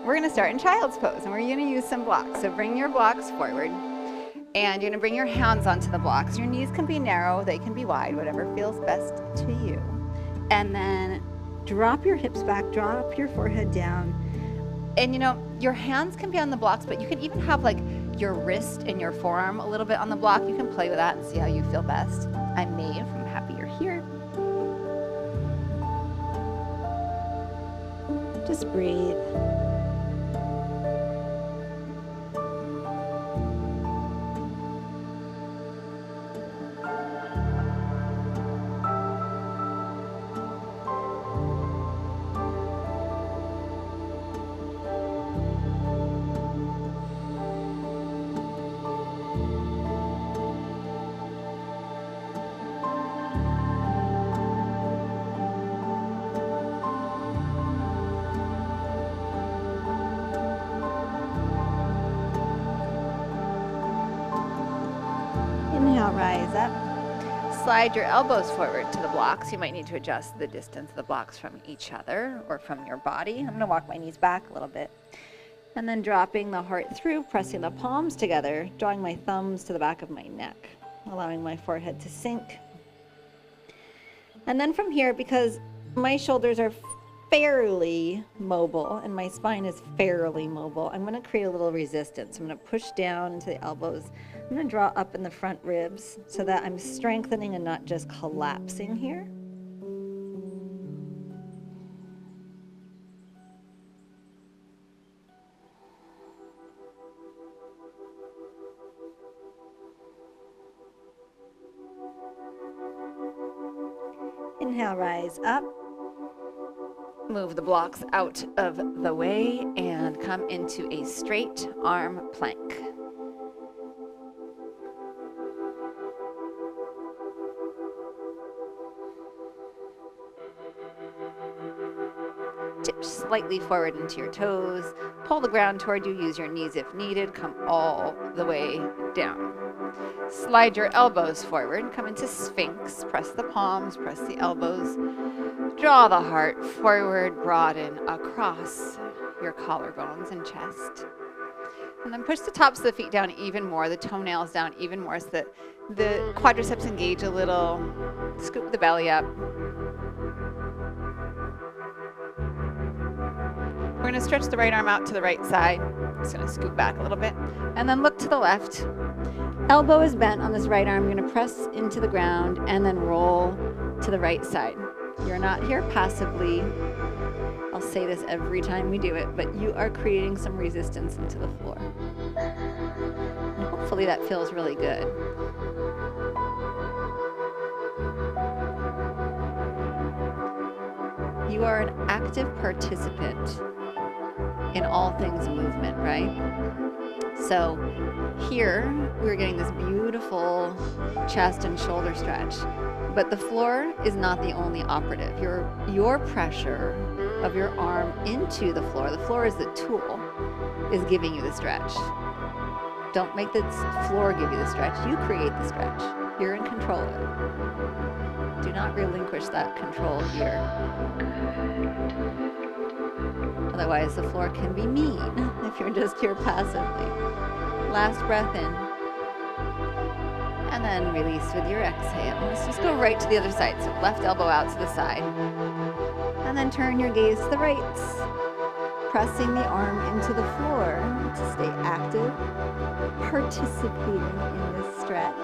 we're gonna start in child's pose, and we're gonna use some blocks. So bring your blocks forward, and you're gonna bring your hands onto the blocks. Your knees can be narrow, they can be wide, whatever feels best to you. And then drop your hips back, drop your forehead down. And you know, your hands can be on the blocks, but you can even have like your wrist and your forearm a little bit on the block. You can play with that and see how you feel best. I'm Maeve, I'm happy you're here. Just breathe. Inhale, rise up. Slide your elbows forward to the blocks. You might need to adjust the distance of the blocks from each other or from your body. I'm gonna walk my knees back a little bit. And then dropping the heart through, pressing the palms together, drawing my thumbs to the back of my neck, allowing my forehead to sink. And then from here, because my shoulders are fairly mobile and my spine is fairly mobile, I'm gonna create a little resistance. I'm gonna push down into the elbows. I'm gonna draw up in the front ribs so that I'm strengthening and not just collapsing here. Inhale, rise up. Move the blocks out of the way and come into a straight arm plank. Tip slightly forward into your toes. Pull the ground toward you. Use your knees if needed. Come all the way down. Slide your elbows forward. Come into Sphinx. Press the palms, press the elbows. Draw the heart forward, broaden across your collarbones and chest. And then push the tops of the feet down even more, the toenails down even more so that the quadriceps engage a little. Scoop the belly up. We're gonna stretch the right arm out to the right side. Just gonna scoop back a little bit. And then look to the left. Elbow is bent on this right arm. You're gonna press into the ground and then roll to the right side. You're not here passively. I'll say this every time we do it, but you are creating some resistance into the floor. And hopefully that feels really good. You are an active participant in all things movement, right? So here we're getting this beautiful chest and shoulder stretch, but the floor is not the only operative. Your pressure of your arm into the floor is the tool, is giving you the stretch. Don't make the floor give you the stretch. You create the stretch. You're in control of it. Do not relinquish that control here. Otherwise, the floor can be mean if you're just here passively. Last breath in. And then release with your exhale. Let's just go right to the other side. So left elbow out to the side. And then turn your gaze to the right. Pressing the arm into the floor to stay active, participating in this stretch.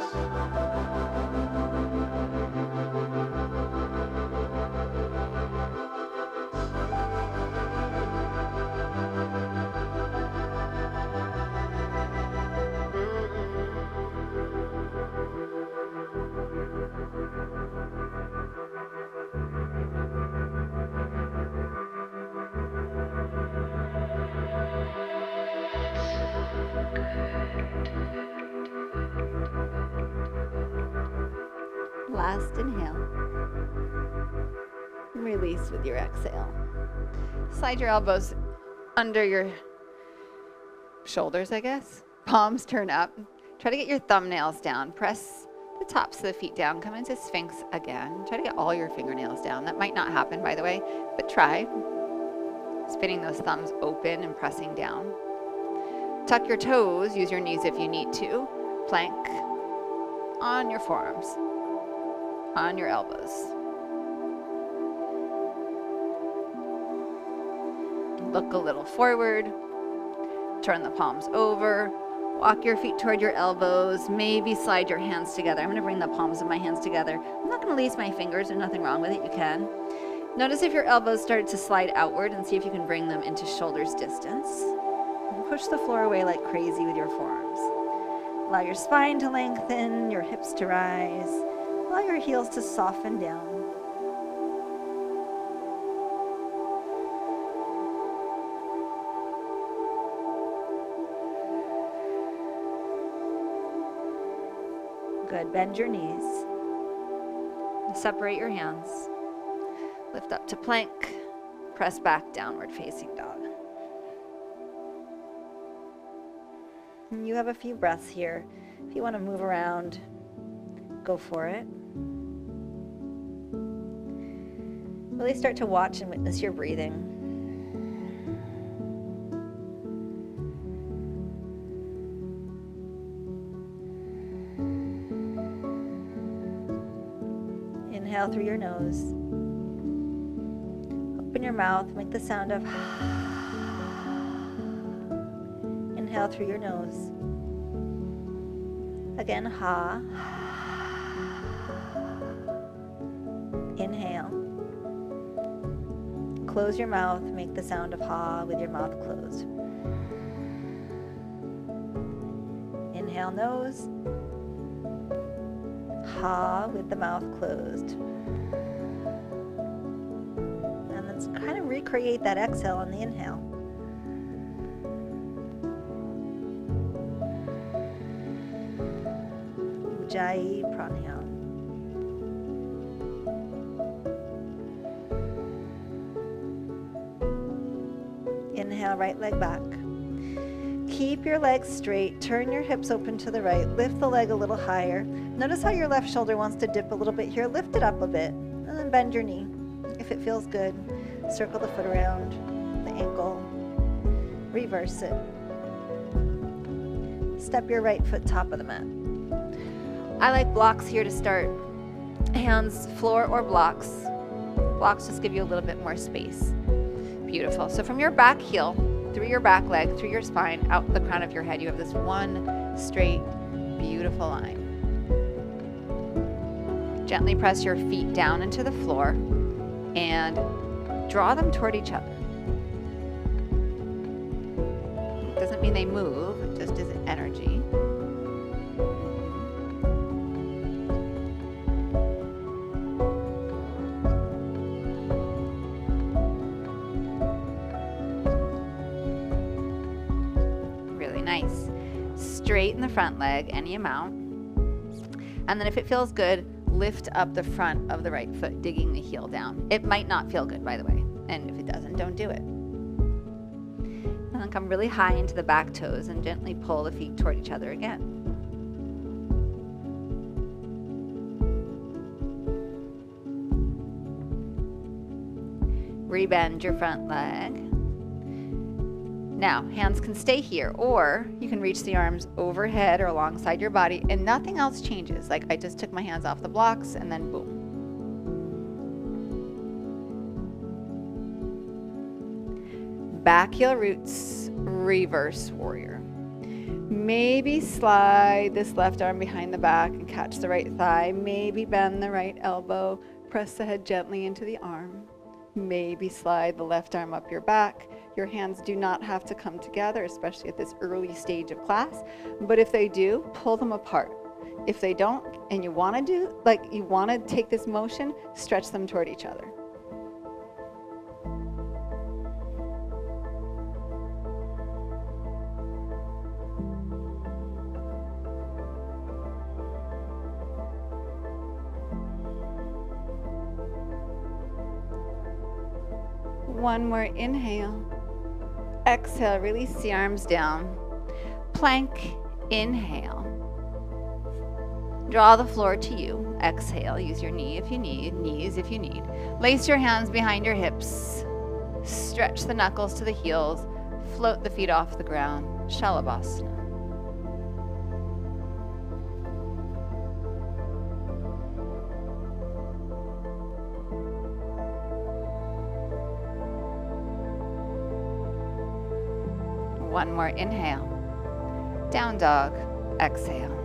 Last inhale. Release with your exhale. Slide your elbows under your shoulders, I guess. Palms turn up. Try to get your thumbnails down. Press the tops of the feet down. Come into Sphinx again. Try to get all your fingernails down. That might not happen, by the way, but try. Spinning those thumbs open and pressing down. Tuck your toes, use your knees if you need to. Plank on your forearms, on your elbows. Look a little forward, turn the palms over, walk your feet toward your elbows, maybe slide your hands together. I'm going to bring the palms of my hands together. I'm not going to lace my fingers, there's nothing wrong with it, you can. Notice if your elbows start to slide outward and see if you can bring them into shoulders distance. And push the floor away like crazy with your forearms. Allow your spine to lengthen, your hips to rise. Allow your heels to soften down. Good, bend your knees. Separate your hands. Lift up to plank. Press back, downward facing dog. And you have a few breaths here. If you want to move around, go for it. Really start to watch and witness your breathing. Inhale through your nose. Open your mouth, make the sound of inhale through your nose. Again, ha. Inhale. Close your mouth, make the sound of ha with your mouth closed. Inhale nose. Ha with the mouth closed. And let's kind of recreate that exhale on the inhale. Ujjayi pranayama. Inhale, right leg back. Keep your legs straight, turn your hips open to the right, lift the leg a little higher. Notice how your left shoulder wants to dip a little bit here, lift it up a bit, and then bend your knee. If it feels good, circle the foot around the ankle, reverse it. Step your right foot top of the mat. I like blocks here to start. Hands, floor or blocks. Blocks just give you a little bit more space. Beautiful. So from your back heel, through your back leg, through your spine, out the crown of your head, you have this one straight, beautiful line. Gently press your feet down into the floor and draw them toward each other. It doesn't mean they move, it just is energy. Nice. Straighten the front leg any amount. And then if it feels good, lift up the front of the right foot, digging the heel down. It might not feel good, by the way. And if it doesn't, don't do it. And then come really high into the back toes and gently pull the feet toward each other again. Rebend your front leg. Now, hands can stay here, or you can reach the arms overhead or alongside your body, and nothing else changes. Like I just took my hands off the blocks, and then boom. Back heel roots, reverse warrior. Maybe slide this left arm behind the back and catch the right thigh. Maybe bend the right elbow, press the head gently into the arm. Maybe slide the left arm up your back. Your hands do not have to come together, especially at this early stage of class. But if they do, pull them apart. If they don't, and you want to take this motion, stretch them toward each other. One more inhale. Exhale, release the arms down. Plank, inhale. Draw the floor to you. Exhale, use your knee if you need, knees if you need. Lace your hands behind your hips. Stretch the knuckles to the heels. Float the feet off the ground. Shalabhasana. One more inhale. Down dog. Exhale.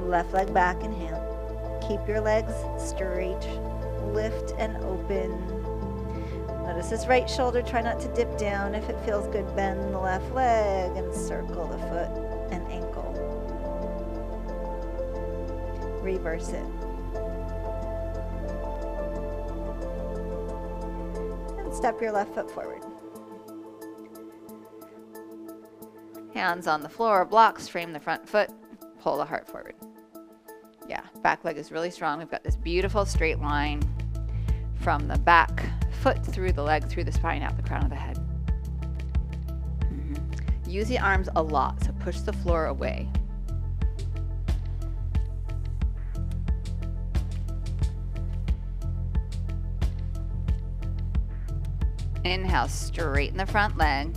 Left leg back, inhale. Keep your legs straight. Lift and open. Notice this right shoulder, try not to dip down. If it feels good, bend the left leg and circle the foot and ankle. Reverse it. And step your left foot forward. Hands on the floor, blocks frame the front foot. Pull the heart forward. Yeah, back leg is really strong. We've got this beautiful straight line from the back foot through the leg, through the spine, out the crown of the head. Use the arms a lot, so push the floor away. Inhale, straighten the front leg.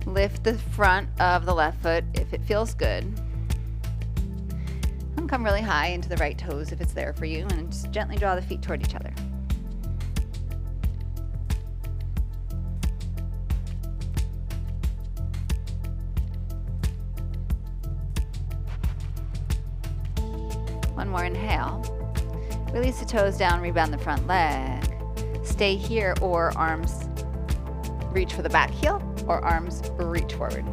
Lift the front of the left foot if it feels good. And come really high into the right toes if it's there for you, and just gently draw the feet toward each other. One more inhale. Release the toes down, rebound the front leg. Stay here, or arms reach for the back heel, or arms reach forward.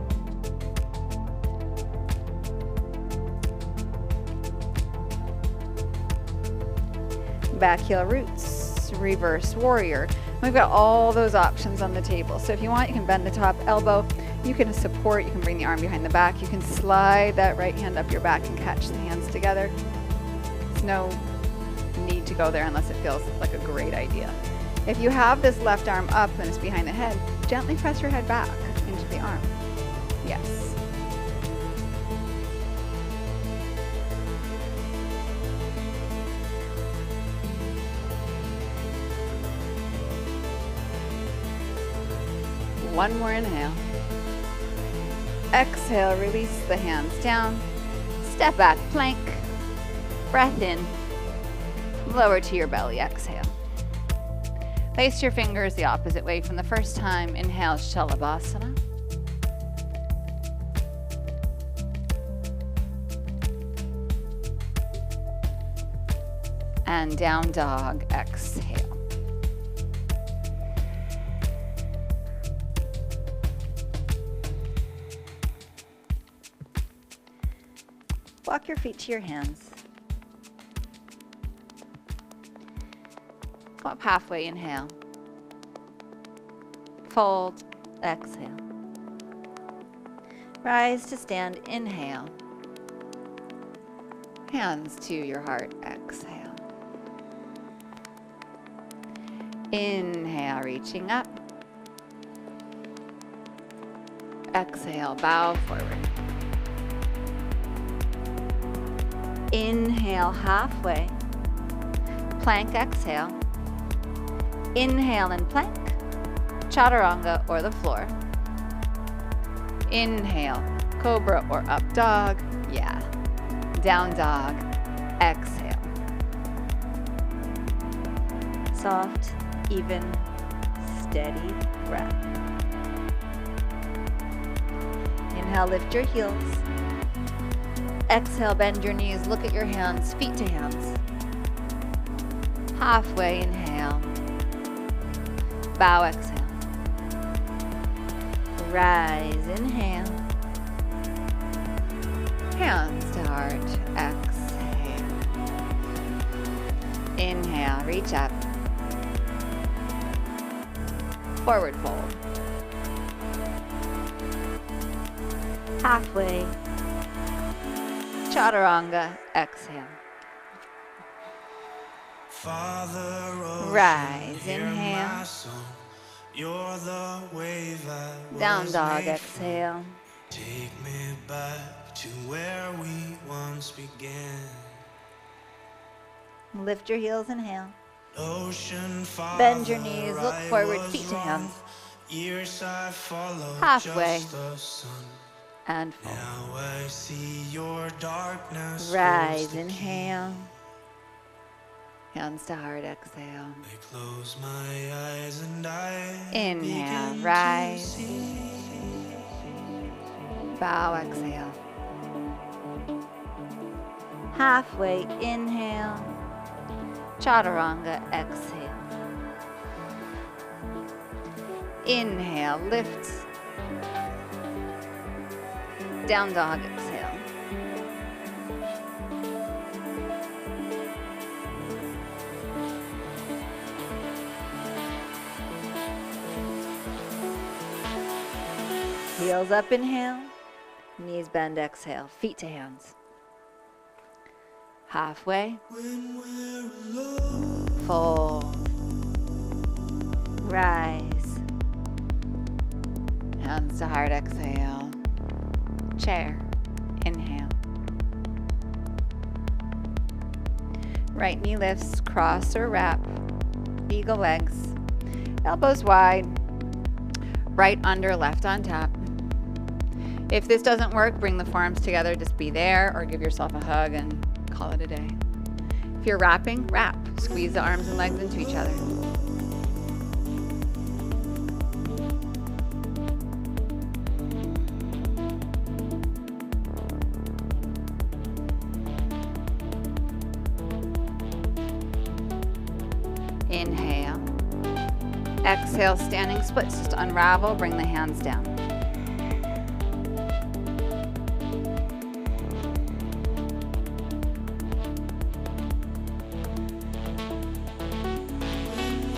Back heel roots, reverse warrior. We've got all those options on the table. So if you want, you can bend the top elbow. You can support, you can bring the arm behind the back. You can slide that right hand up your back and catch the hands together. There's no need to go there unless it feels like a great idea. If you have this left arm up and it's behind the head, gently press your head back into the arm. Yes. One more inhale. Exhale, release the hands down. Step back, plank. Breath in. Lower to your belly, exhale. Place your fingers the opposite way from the first time. Inhale, Shalabhasana. And down dog, exhale. Walk your feet to your hands. Go up halfway, inhale. Fold, exhale. Rise to stand, inhale. Hands to your heart, exhale. Inhale, reaching up. Exhale, bow forward. Inhale, halfway. Plank, exhale. Inhale and plank. Chaturanga or the floor. Inhale, cobra or up dog. Yeah. Down dog. Exhale. Soft, even, steady breath. Inhale, lift your heels. Exhale, bend your knees, look at your hands, feet to hands. Halfway, inhale. Bow, exhale. Rise, inhale. Hands to heart, exhale. Inhale, reach up. Forward fold. Halfway. Chaturanga, exhale. Rise, inhale. Down dog, exhale. Take me back to where we once began. Lift your heels, inhale. Ocean father, Bend your knees, look forward, feet to hands. Years I followed Halfway. just the sun. And forward. Now I see your darkness. Rise, inhale. Hands to heart, exhale. I close my eyes and I Inhale, rise. Bow, exhale. Halfway, inhale. Chaturanga, exhale. Inhale, lift. Down dog, exhale. Heels up, inhale. Knees bend, exhale. Feet to hands. Halfway. Fold. Rise. Hands to heart, exhale. Chair. Inhale. Right knee lifts, cross or wrap. Eagle legs. Elbows wide. Right under, left on top. If this doesn't work, bring the forearms together, just be there, or give yourself a hug and call it a day. If you're wrapping, wrap. Squeeze the arms and legs into each other. Inhale. Exhale, standing splits. Just unravel, bring the hands down.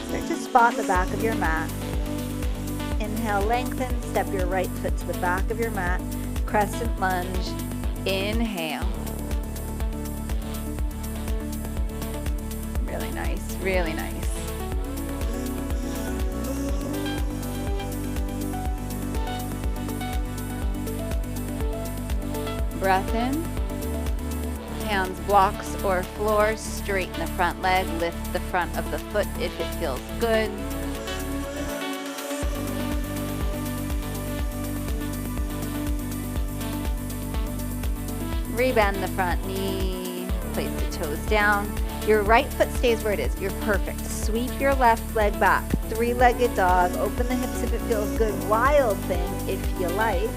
Start to spot the back of your mat. Inhale, lengthen. Step your right foot to the back of your mat. Crescent lunge. Inhale. Really nice, really nice. Breath in. Hands blocks or floor, straighten the front leg, lift the front of the foot if it feels good. Rebend the front knee, place the toes down. Your right foot stays where it is. You're perfect. Sweep your left leg back. Three-legged dog. Open the hips if it feels good. Wild thing if you like.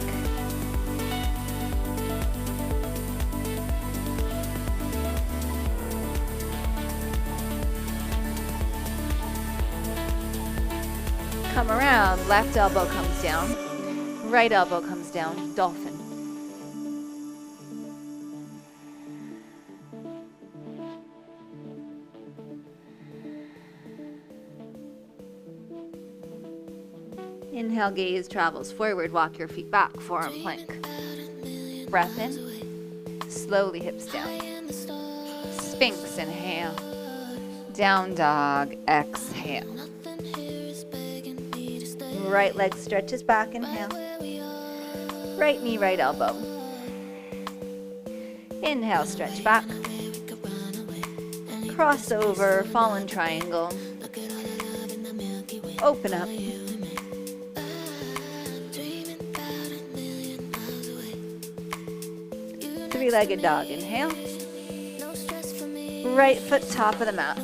Come around. Left elbow comes down. Right elbow comes down. Dolphin. Inhale, gaze travels forward. Walk your feet back. Forearm plank. Breath in. Slowly hips down. Sphinx, inhale. Down dog, exhale. Right leg stretches back, inhale. Right knee, right elbow. Inhale, stretch back. Cross over, fallen triangle. Open up. Three-legged dog, inhale. Right foot top of the mat.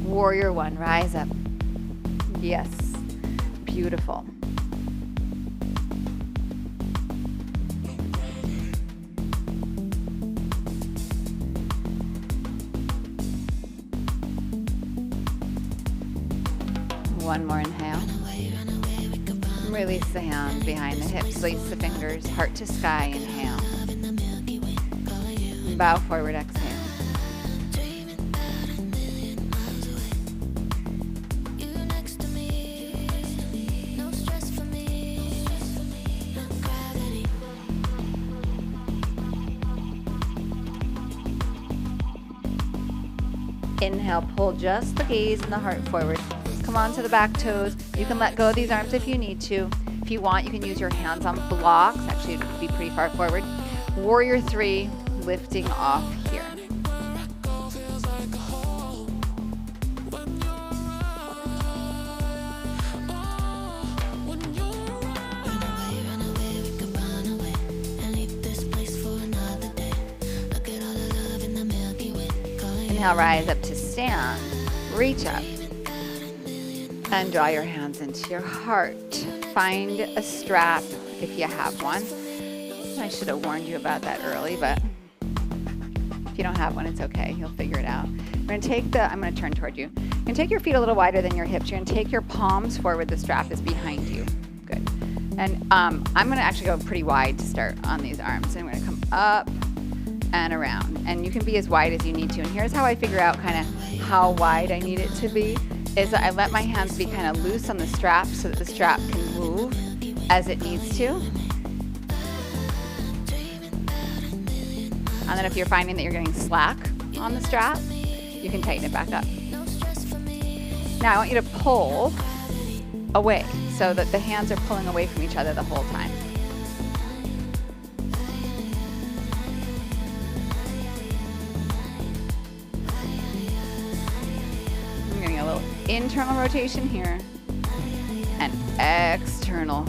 Warrior one, rise up. Yes, beautiful. One more inhale. Release the hands behind the hips, lace the fingers, heart to sky, inhale. Bow forward, exhale. Inhale, pull just the gaze and the heart forward. Come on to the back toes. You can let go of these arms if you need to. If you want, you can use your hands on blocks. Actually, it would be pretty far forward. Warrior 3, lifting off here. Inhale, rise up to stand. Reach up. And draw your hands into your heart. Find a strap if you have one. I should have warned you about that early, but if you don't have one, it's okay. You'll figure it out. We're going to take I'm going to turn toward you. You're going to take your feet a little wider than your hips. You're going to take your palms forward. The strap is behind you. Good. And I'm going to actually go pretty wide to start on these arms. And I'm going to come up and around. And you can be as wide as you need to. And here's how I figure out kind of how wide I need it to be, is that I let my hands be kind of loose on the strap so that the strap can move as it needs to. And then if you're finding that you're getting slack on the strap, you can tighten it back up. Now I want you to pull away so that the hands are pulling away from each other the whole time. I'm getting a little internal rotation here and external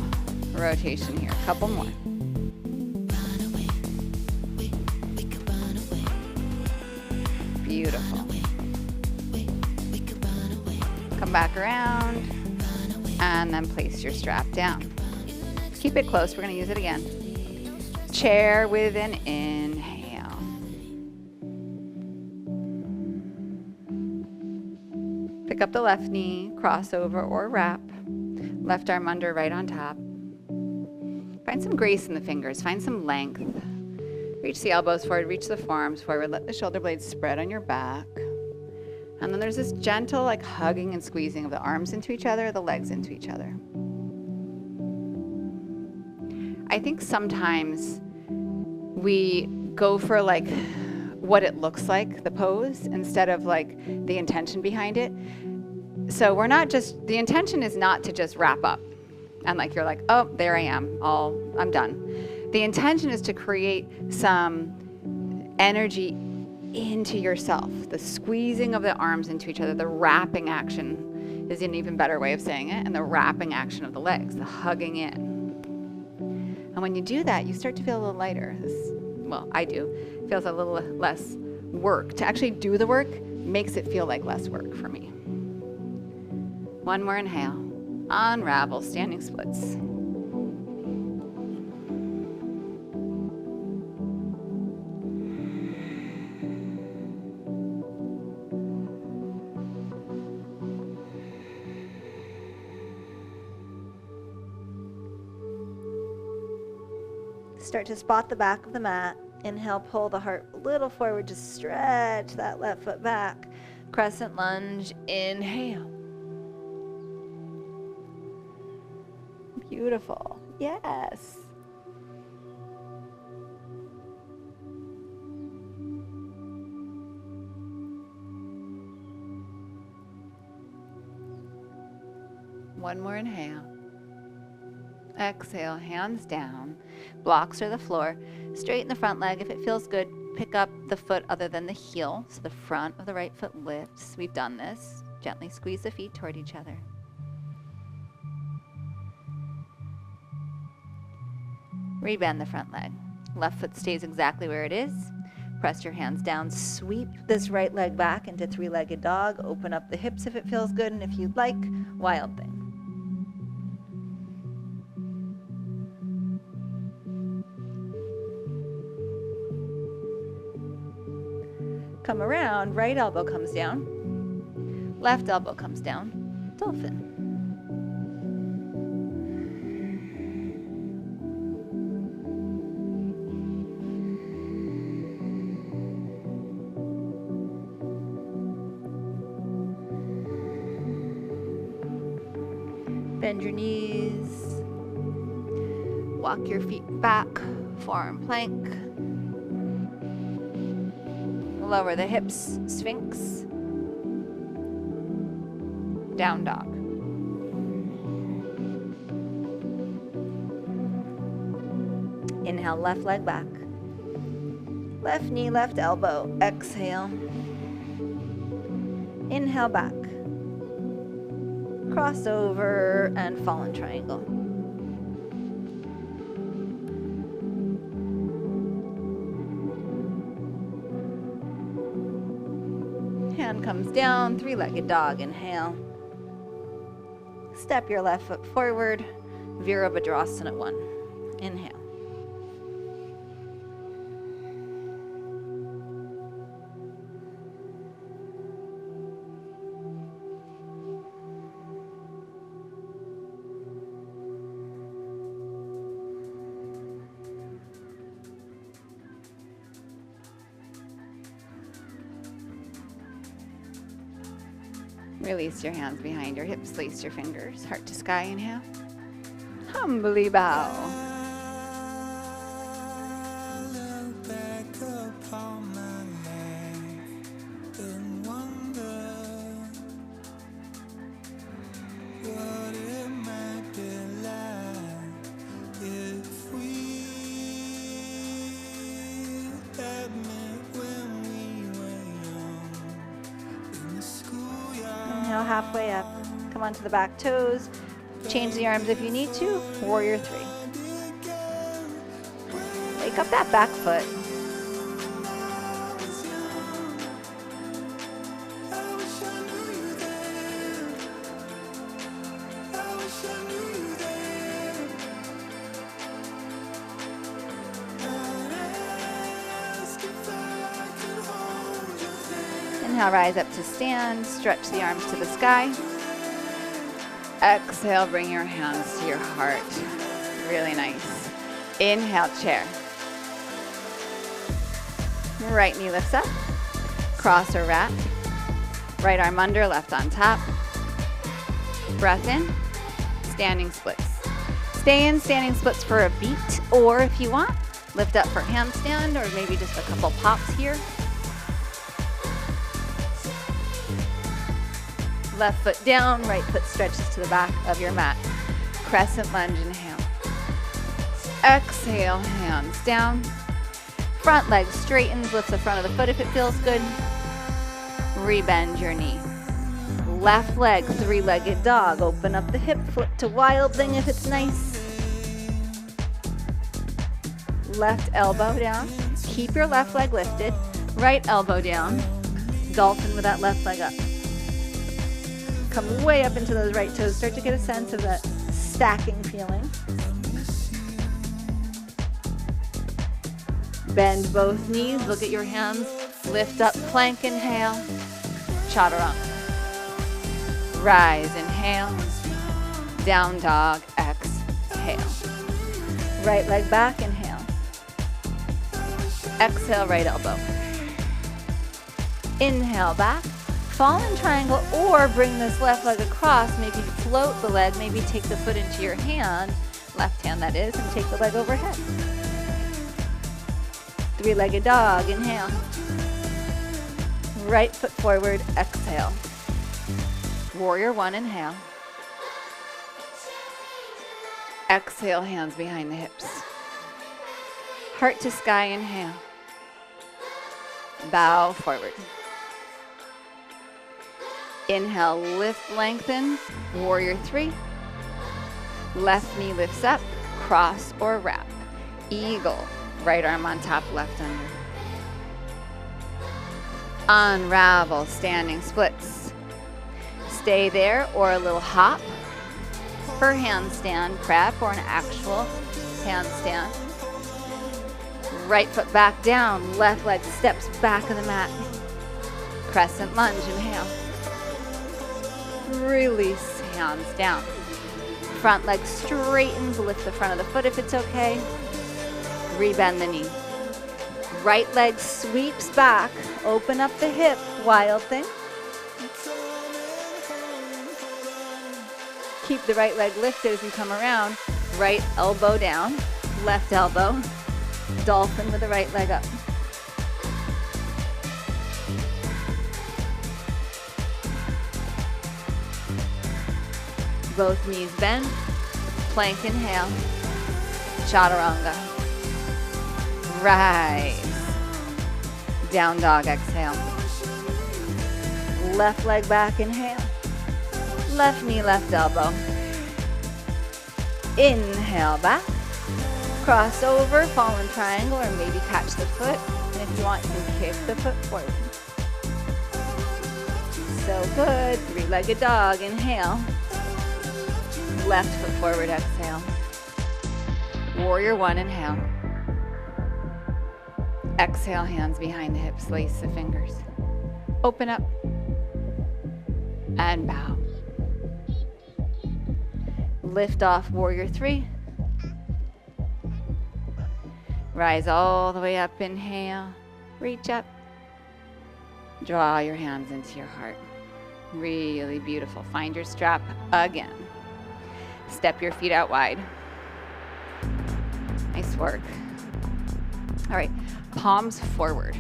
rotation here. A couple more. Beautiful. Come back around and then place your strap down. Keep it close. We're going to use it again. Chair with an inhale. Pick up the left knee, crossover or wrap. Left arm under, right on top. Find some grace in the fingers. Find some length. Reach the elbows forward, reach the forearms forward, let the shoulder blades spread on your back. And then there's this gentle like hugging and squeezing of the arms into each other, the legs into each other. I think sometimes we go for like what it looks like, the pose, instead of like the intention behind it. So we're not just, the intention is not to just wrap up and like you're like, oh, there I am, I'm done. The intention is to create some energy into yourself. The squeezing of the arms into each other, the wrapping action is an even better way of saying it, and the wrapping action of the legs, the hugging in. And when you do that, you start to feel a little lighter. Well, I do. It feels a little less work. To actually do the work makes it feel like less work for me. One more inhale. Unravel, standing splits. Start to spot the back of the mat. Inhale, pull the heart a little forward, just stretch that left foot back. Crescent lunge, inhale. Beautiful. Yes. One more inhale. Exhale, hands down. Blocks to the floor. Straighten the front leg. If it feels good, pick up the foot other than the heel, so the front of the right foot lifts. We've done this. Gently squeeze the feet toward each other. Rebend the front leg. Left foot stays exactly where it is. Press your hands down. Sweep this right leg back into three-legged dog. Open up the hips if it feels good, and if you'd like, wild thing. Come around, right elbow comes down, left elbow comes down, dolphin. Bend your knees, walk your feet back, forearm plank. Lower the hips, sphinx. Down dog. Inhale, left leg back. Left knee, left elbow. Exhale. Inhale back. Cross over and fallen triangle. Hand comes down, three-legged dog. Inhale. Step your left foot forward. Virabhadrasana 1. Inhale. Release your hands behind your hips, place your fingers, heart to sky, inhale. Humbly bow. Look back upon my life and wonder what it might be like if we had met when we were young in the schoolyard. Inhale, halfway up. Come onto the back toes. Change the arms if you need to. Warrior 3. Wake up that back foot. Inhale, rise up to stand. Stretch the arms to the sky. Exhale, bring your hands to your heart. Really nice. Inhale, chair. Right knee lifts up. Cross or wrap. Right arm under, left on top. Breath in. Standing splits. Stay in standing splits for a beat, or if you want, lift up for handstand, or maybe just a couple pops here. Left foot down, right foot stretches to the back of your mat. Crescent lunge, inhale. Exhale, hands down. Front leg straightens, lift the front of the foot if it feels good. Rebend your knee. Left leg, three-legged dog. Open up the hip, flip to wild thing if it's nice. Left elbow down. Keep your left leg lifted. Right elbow down. Dolphin with that left leg up. Come way up into those right toes. Start to get a sense of that stacking feeling. Bend both knees. Look at your hands. Lift up, plank, inhale. Chaturanga. Rise, inhale. Down dog, exhale. Right leg back, inhale. Exhale, right elbow. Inhale, back. Fallen triangle, or bring this left leg across. Maybe float the leg. Maybe take the foot into your hand, left hand that is, and take the leg overhead. Three-legged dog, inhale. Right foot forward, exhale. Warrior 1, inhale. Exhale, hands behind the hips. Heart to sky, inhale. Bow forward. Inhale, lift, lengthen, warrior 3. Left knee lifts up, cross or wrap. Eagle, right arm on top, left under. Unravel, standing splits. Stay there or a little hop for handstand prep or an actual handstand. Right foot back down, left leg steps back of the mat. Crescent lunge, inhale. Release, hands down. Front leg straightens, lift the front of the foot if it's okay. Rebend the knee. Right leg sweeps back, open up the hip, wild thing. Keep the right leg lifted as you come around. Right elbow down, left elbow. Dolphin with the right leg up. Both knees bend. Plank, inhale. Chaturanga. Rise. Down dog, exhale. Left leg back, inhale. Left knee, left elbow. Inhale back. Cross over, fallen triangle, or maybe catch the foot. And if you want, you can kick the foot forward. So good. Three-legged dog, inhale. Left foot forward, exhale. Warrior one, inhale. Exhale, hands behind the hips, lace the fingers. Open up and bow. Lift off, warrior three. Rise all the way up, inhale. Reach up. Draw your hands into your heart. Really beautiful. Find your strap again. Step your feet out wide. Nice work. All right, palms forward.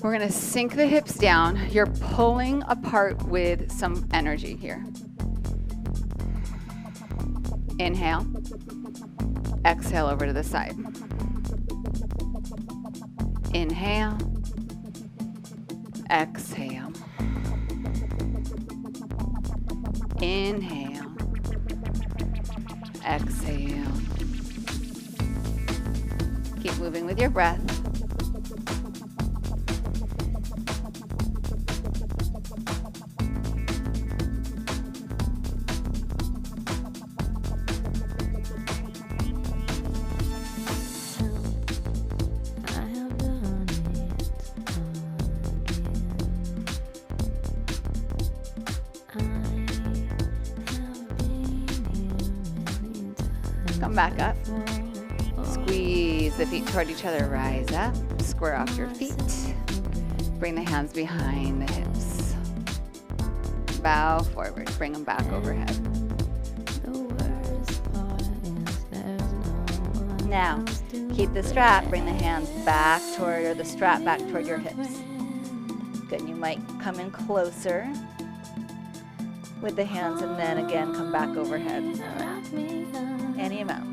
We're gonna sink the hips down. You're pulling apart with some energy here. Inhale. Exhale over to the side. Inhale. Exhale. Inhale. Exhale. Keep moving with your breath. Come back up. Squeeze the feet toward each other. Rise up. Square off your feet. Bring the hands behind the hips. Bow forward. Bring them back overhead. Now, keep the strap. Bring the hands back toward, or the strap back toward your hips. Good. You might come in closer with the hands, and then again come back overhead. Any amount.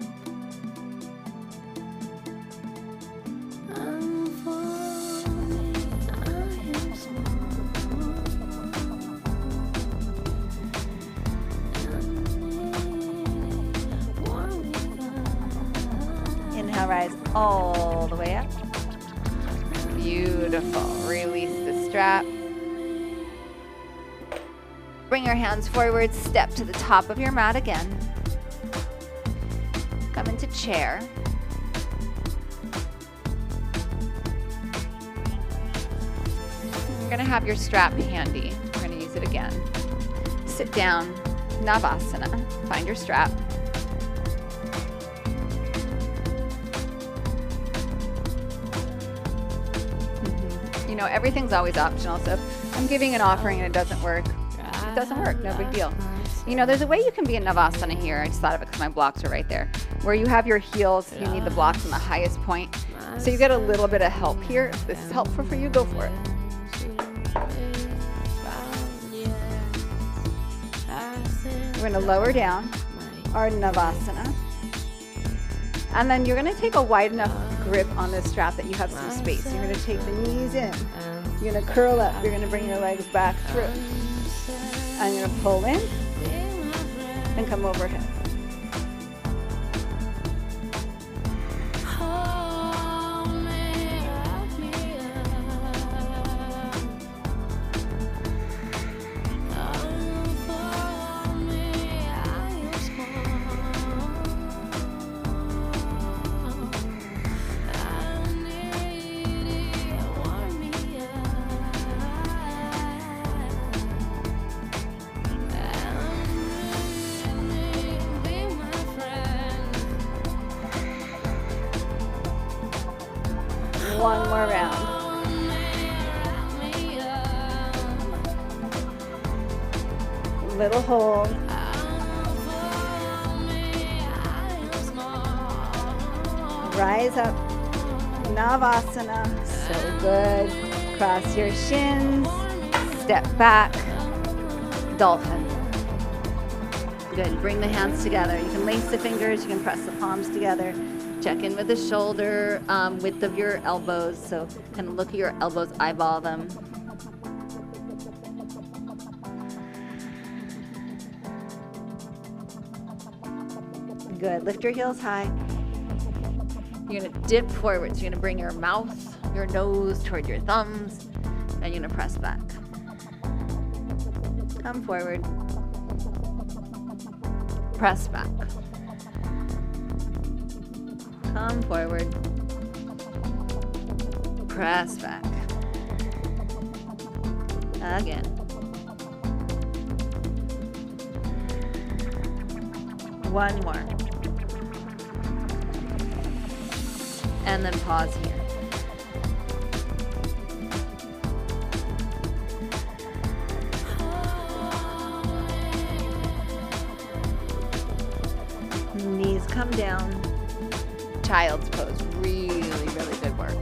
Inhale, rise all the way up. Beautiful. Release the strap. Bring your hands forward, step to the top of your mat again. Come into chair. You're gonna have your strap handy. We're gonna use it again. Sit down, Navasana. Find your strap. You know, everything's always optional, so if I'm giving an offering and it doesn't work, it doesn't work, no big deal. You know, there's a way you can be in Navasana here. I just thought of it because my blocks are right there. Where you have your heels, you need the blocks on the highest point. So you get a little bit of help here. If this is helpful for you, go for it. We're going to lower down our Navasana. And then you're going to take a wide enough grip on this strap that you have some space. You're going to take the knees in. You're going to curl up. You're going to bring your legs back through. And you're going to pull in and come overhead. One more round. Little hold. Rise up. Navasana. So good. Cross your shins. Step back. Dolphin. Good. Bring the hands together. You can lace the fingers. You can press the palms together. Check in with the shoulder width of your elbows. So kind of look at your elbows, eyeball them. Good. Lift your heels high. You're going to dip forward. So you're going to bring your mouth, your nose toward your thumbs, and you're going to press back. Come forward. Press back. Come forward. Press back. Again. One more. And then pause here. Knees come down. Child's pose. Really, really good work.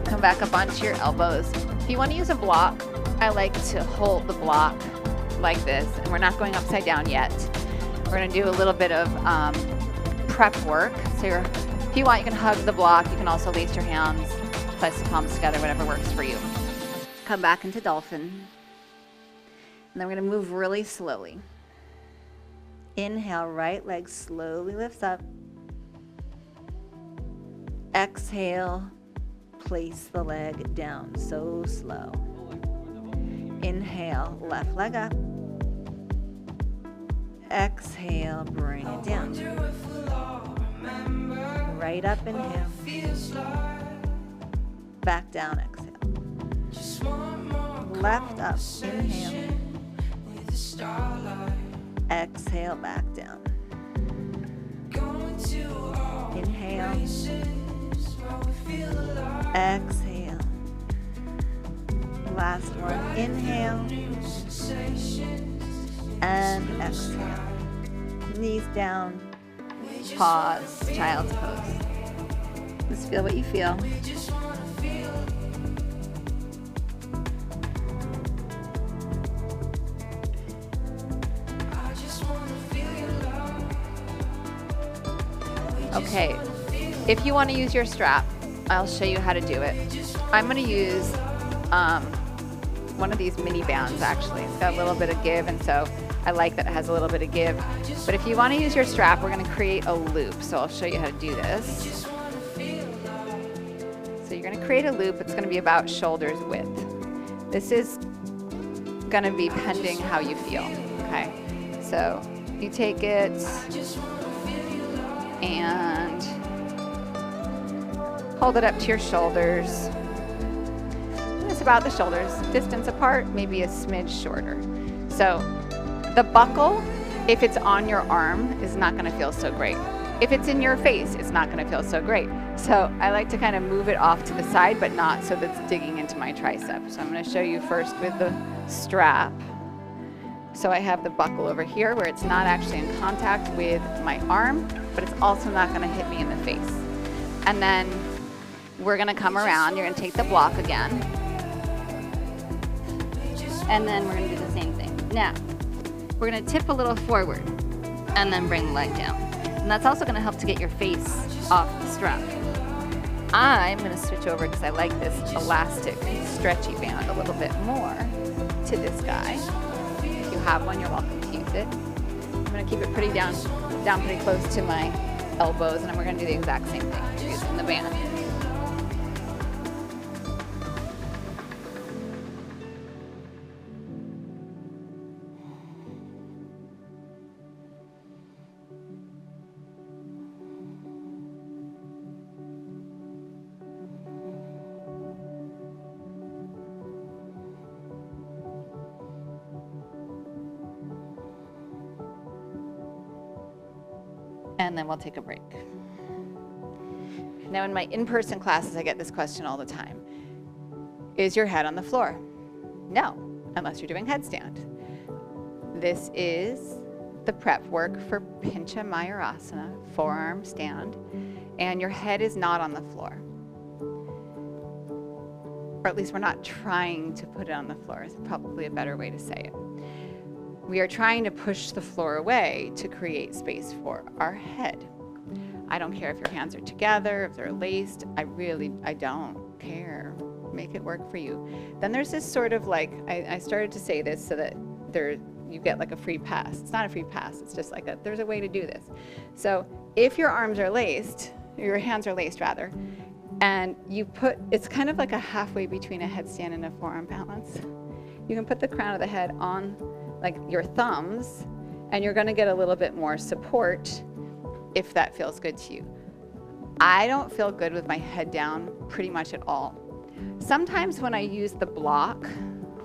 Come back up onto your elbows. If you want to use a block, I like to hold the block like this, and we're not going upside down yet. We're going to do a little bit of prep work. So if you want, you can hug the block. You can also lace your hands, place the palms together, whatever works for you. Come back into Dolphin. And then we're going to move really slowly. Inhale, right leg slowly lifts up. Exhale, place the leg down, so slow. Inhale, left leg up. Exhale, bring it down. Right up, inhale. Back down, exhale. Left up, inhale. Exhale, back down. Inhale. Exhale. Last one. Inhale. And exhale. Knees down. Pause. Child's pose. Just feel what you feel. Okay, if you want to use your strap, I'll show you how to do it. I'm going to use one of these mini bands, actually. It's got a little bit of give, and so I like that it has a little bit of give. But if you want to use your strap, we're going to create a loop. So I'll show you how to do this. So you're going to create a loop. It's going to be about shoulders width. This is going to be pending how you feel. Okay, so you take it and hold it up to your shoulders. And it's about the shoulders, distance apart, maybe a smidge shorter. So the buckle, if it's on your arm, is not going to feel so great. If it's in your face, it's not going to feel so great. So I like to kind of move it off to the side, but not so that's digging into my tricep. So I'm going to show you first with the strap. So I have the buckle over here where it's not actually in contact with my arm, but it's also not going to hit me in the face. And then we're going to come around. You're going to take the block again. And then we're going to do the same thing. Now, we're going to tip a little forward and then bring the leg down. And that's also going to help to get your face off the strap. I'm going to switch over because I like this elastic, stretchy band a little bit more to this guy. If you have one, you're welcome to use it. I'm going to keep it pretty down pretty close to my elbows, and then we're going to do the exact same thing using the band. And then we'll take a break. Now in my in-person classes, I get this question all the time. Is your head on the floor? No, unless you're doing headstand. This is the prep work for Pincha Mayurasana, forearm stand, and your head is not on the floor. Or at least we're not trying to put it on the floor, is probably a better way to say it. We are trying to push the floor away to create space for our head. I don't care if your hands are together, if they're laced, I don't care. Make it work for you. Then there's this sort of like, I started to say this so that you get like a free pass. It's not a free pass, it's just like there's a way to do this. So if your arms are laced, your hands are laced rather, and it's kind of like a halfway between a headstand and a forearm balance. You can put the crown of the head on like your thumbs, and you're gonna get a little bit more support if that feels good to you. I don't feel good with my head down pretty much at all. Sometimes when I use the block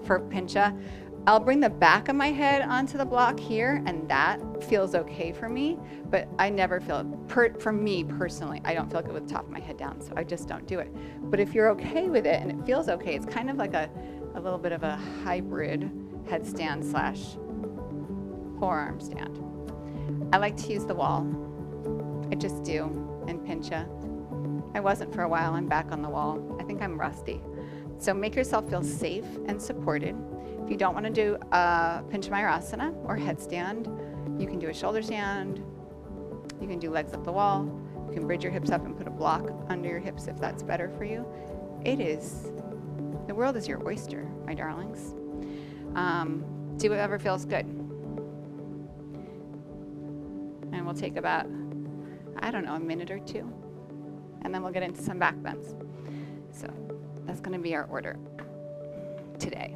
for Pincha, I'll bring the back of my head onto the block here, and that feels okay for me, but I never feel it. For me personally, I don't feel good with the top of my head down, so I just don't do it. But if you're okay with it and it feels okay, it's kind of like a little bit of a hybrid headstand / forearm stand. I like to use the wall. I just do in Pincha. I wasn't for a while, I'm back on the wall. I think I'm rusty. So make yourself feel safe and supported. If you don't want to do a Pincha Mayurasana or headstand, you can do a shoulder stand. You can do legs up the wall. You can bridge your hips up and put a block under your hips if that's better for you. The world is your oyster, my darlings. Do whatever feels good. And we'll take about, I don't know, a minute or two. And then we'll get into some back bends. So that's going to be our order today.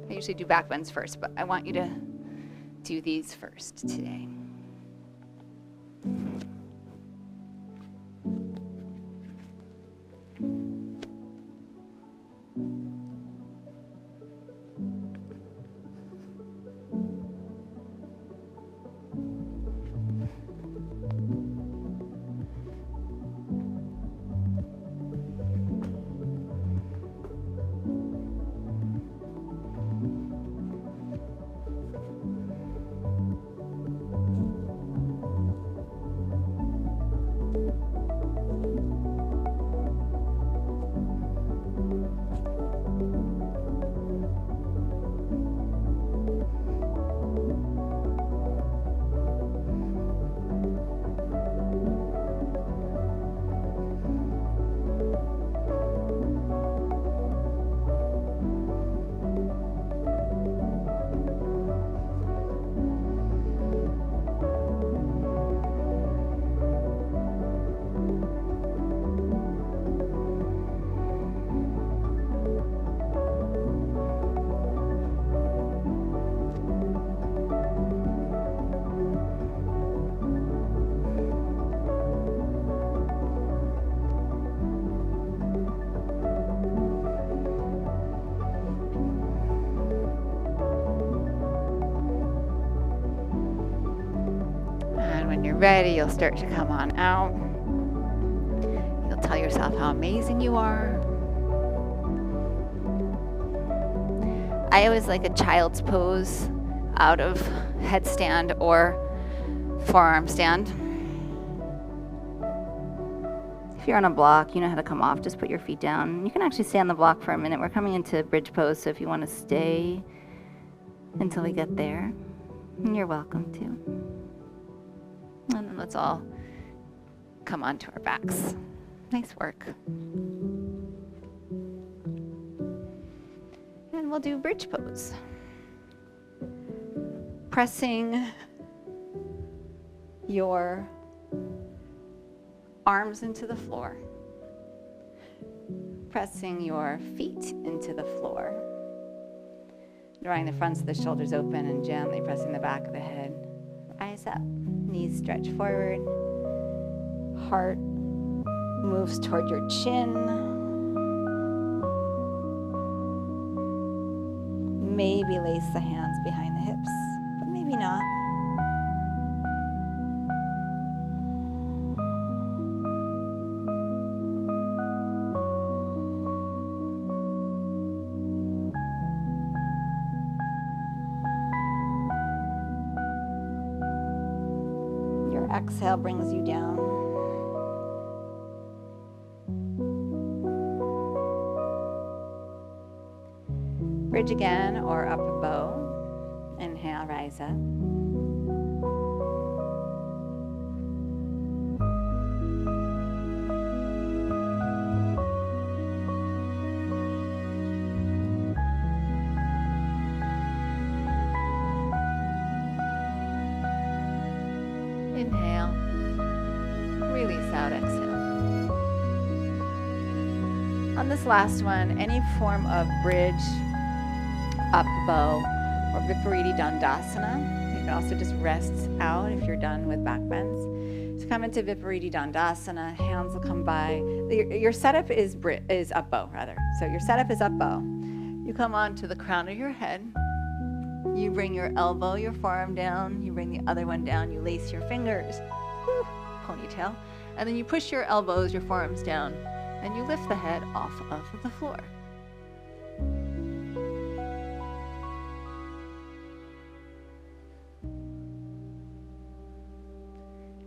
I usually do back bends first, but I want you to do these first today. Ready, you'll start to come on out. You'll tell yourself how amazing you are. I always like a child's pose out of headstand or forearm stand. If you're on a block, you know how to come off. Just put your feet down. You can actually stay on the block for a minute. We're coming into bridge pose, so if you want to stay until we get there, you're welcome to. And then let's all come onto our backs. Nice work. And we'll do bridge pose. Pressing your arms into the floor. Pressing your feet into the floor. Drawing the fronts of the shoulders open and gently pressing the back of the head. Eyes up. Knees stretch forward. Heart moves toward your chin. Maybe lace the hands behind the hips, but maybe not. exhale brings you down. Bridge again or up bow. Inhale, rise up. Inhale, release out, exhale. On this last one, any form of bridge, up bow, or Viparita Dandasana. You can also just rest out if you're done with back bends. So come into Viparita Dandasana, hands will come by. Your setup is up bow, rather. So your setup is up bow. You come onto the crown of your head. You bring your elbow, your forearm down. You bring the other one down. You lace your fingers. Whew, ponytail. And then you push your elbows, your forearms down, and you lift the head off of the floor.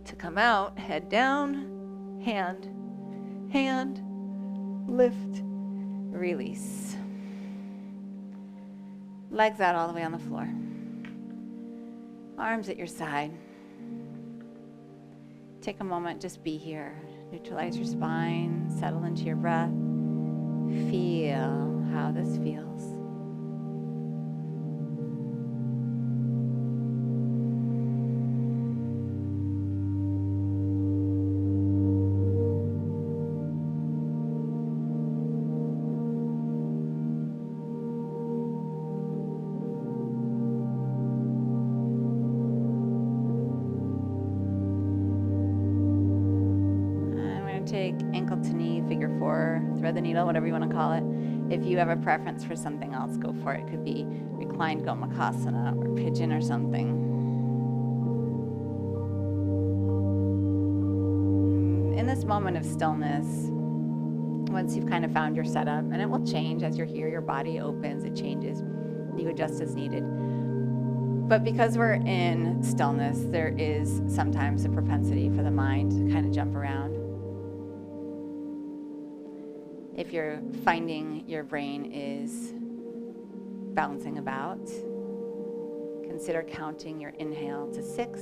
To come out, head down, hand, lift, release. Legs out all the way on the floor. Arms at your side. Take a moment, just be here. Neutralize your spine, settle into your breath. Feel how this feels. Take ankle to knee, figure 4, thread the needle, whatever you want to call it. If you have a preference for something else, go for it. It could be reclined gomakasana or pigeon or something. In this moment of stillness, once you've kind of found your setup, and it will change as you're here, your body opens, it changes, you adjust as needed. But because we're in stillness, there is sometimes a propensity for the mind to kind of jump around. If you're finding your brain is bouncing about, consider counting your inhale to 6,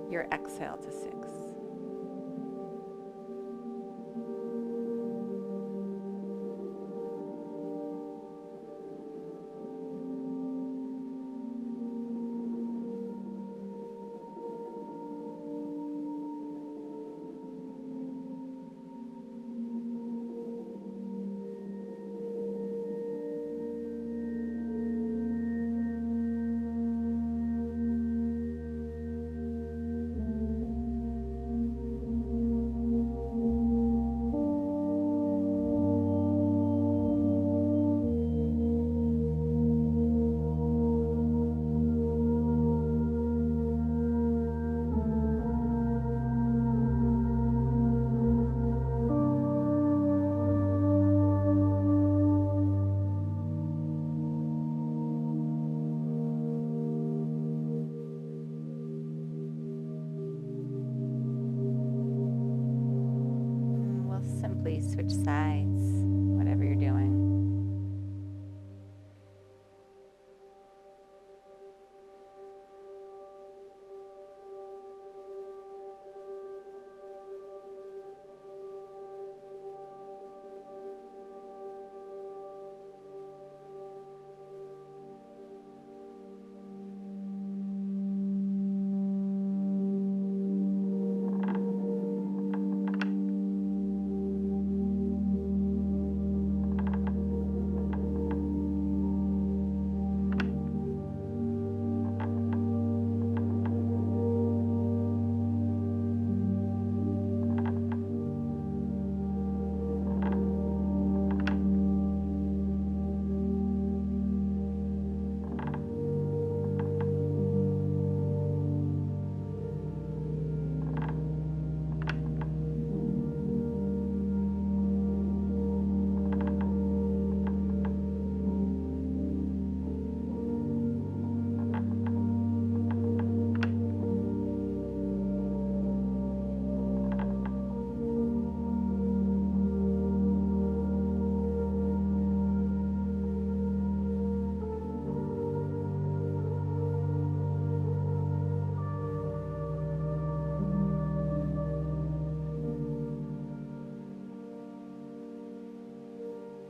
your exhale to 6. Switch sides, whatever you're doing.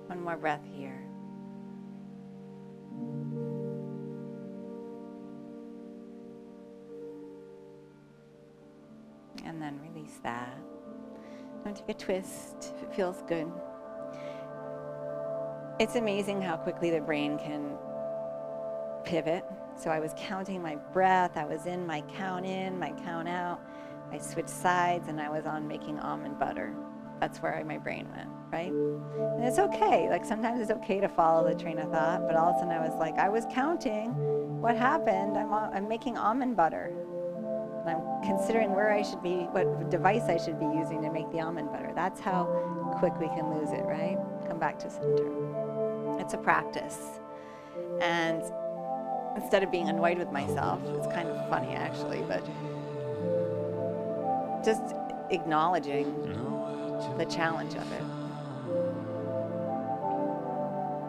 One more breath here. And then release that. Don't take a twist if it feels good. It's amazing how quickly the brain can pivot. So I was counting my breath. I was in my count in, my count out. I switched sides and I was on making almond butter. That's where my brain went, right? And it's okay. Like sometimes it's okay to follow the train of thought, but all of a sudden I was like, I was counting. What happened? I'm making almond butter. And I'm considering where I should be, what device I should be using to make the almond butter. That's how quick we can lose it, right? Come back to center. It's a practice. And instead of being annoyed with myself, it's kind of funny actually, but just acknowledging the challenge of it.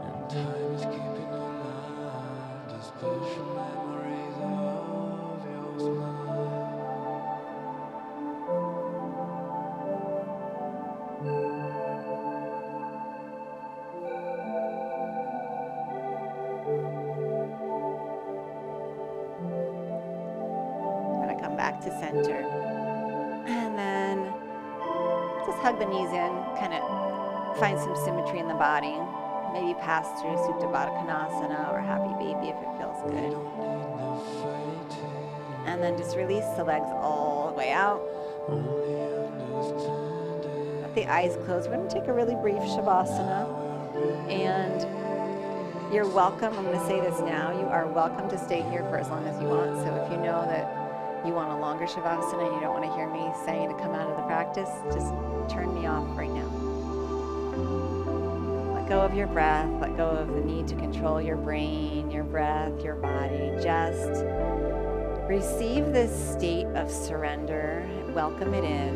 And time is keeping alive the special memories of your smile. I'm gonna come back to center. And then just hug the knees in, kind of find some symmetry in the body. Maybe pass through Supta Baddha Konasana or Happy Baby if it feels good. And then just release the legs all the way out. Let the eyes closed. We're going to take a really brief Shavasana. And you're welcome, I'm going to say this now, you are welcome to stay here for as long as you want. So if you know that you want a longer Shavasana and you don't want to hear me saying to come out of the practice, just turn me off right now. Let go of your breath. Let go of the need to control your brain, your breath, your body. Just receive this state of surrender. Welcome it in.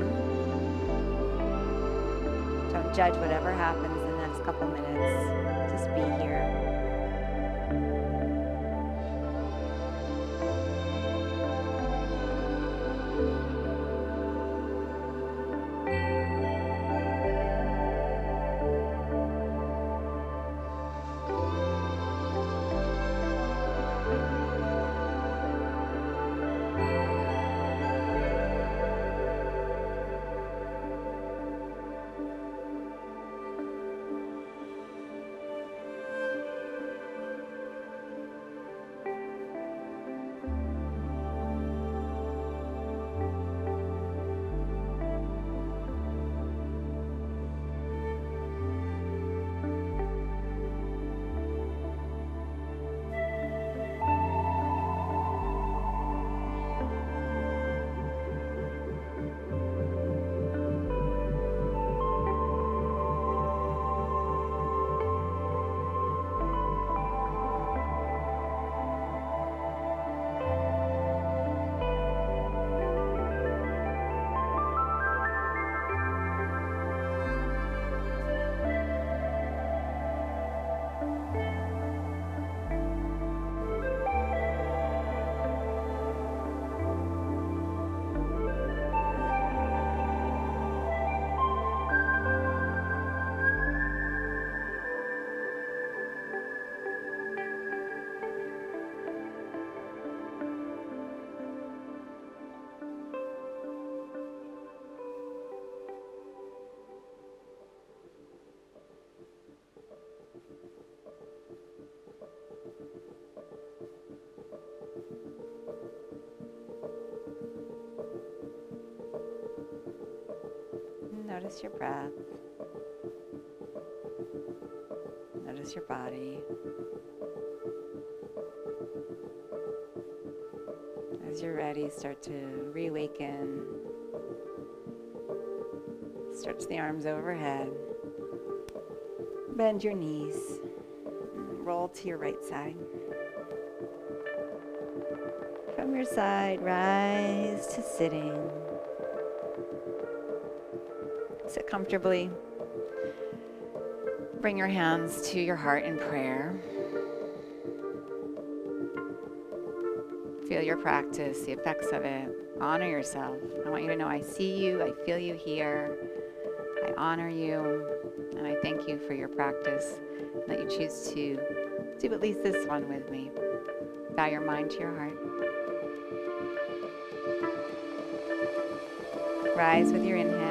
Don't judge whatever happens in the next couple minutes. Just be here. Notice your breath. Notice your body. As you're ready, start to reawaken. Stretch the arms overhead. Bend your knees. Roll to your right side. From your side, rise to sitting. Sit comfortably. Bring your hands to your heart in prayer. Feel your practice, the effects of it. Honor yourself. I want you to know I see you, I feel you here. I I honor you, and I thank you for your practice, that you choose to do at least this one with me. Bow your mind to your heart. Rise with your inhale.